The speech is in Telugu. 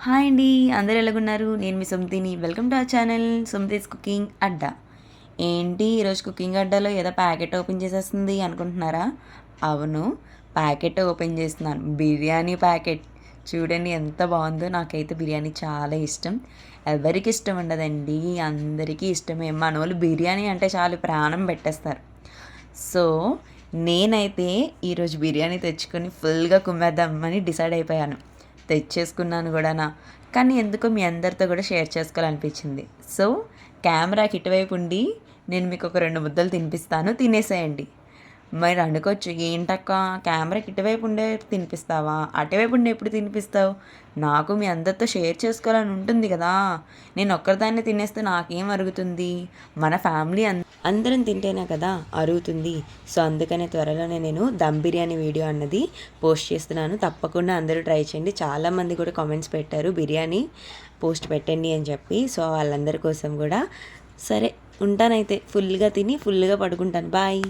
హాయ్ అండి, అందరూ ఎలాగున్నారు? నేను మీ సుమతిని. వెల్కమ్ టు అవర్ ఛానల్ సుమతీస్ కుకింగ్ అడ్డా. ఏంటి ఈరోజు కుకింగ్ అడ్డాలో ఏదో ప్యాకెట్ ఓపెన్ చేసేస్తుంది అనుకుంటున్నారా? అవును, ప్యాకెట్ ఓపెన్ చేస్తున్నాను. బిర్యానీ ప్యాకెట్. చూడండి ఎంత బాగుందో. నాకైతే బిర్యానీ చాలా ఇష్టం. ఎవరికి ఇష్టం ఉండదండి, అందరికీ ఇష్టమే. మనోళ్ళు బిర్యానీ అంటే చాలు ప్రాణం పెట్టేస్తారు. సో నేనైతే ఈరోజు బిర్యానీ తెచ్చుకొని ఫుల్గా కుమ్మేద్దామని డిసైడ్ అయిపోయాను. తెచ్చేసుకున్నాను కూడానా. కానీ ఎందుకో మీ అందరితో కూడా షేర్ చేసుకోవాలనిపించింది. సో కెమెరాకి ఇటువైపు ఉండి నేను మీకు ఒక 2 ముద్దలు తినిపిస్తాను, తినేసేయండి. మరి అనుకోవచ్చు, ఏంటక్క కెమెరాకి ఇటువైపు ఉండే తినిపిస్తావా, అటువైపు ఉండే ఎప్పుడు తినిపిస్తావు? నాకు మీ అందరితో షేర్ చేసుకోవాలని ఉంటుంది కదా. నేను ఒక్కరిదాన్ని తినేస్తే నాకేం అరుగుతుంది? మన ఫ్యామిలీ అందరం తింటేనే కదా అరుగుతుంది. సో అందుకనే త్వరలోనే నేను దమ్ బిర్యానీ వీడియో అన్నది పోస్ట్ చేస్తున్నాను. తప్పకుండా అందరూ ట్రై చేయండి. చాలామంది కూడా కామెంట్స్ పెట్టారు బిర్యానీ పోస్ట్ పెట్టండి అని చెప్పి. సో వాళ్ళందరి కోసం కూడా సరే ఉంటానైతే. ఫుల్గా తిని ఫుల్గా పడుకుంటాను. బాయ్.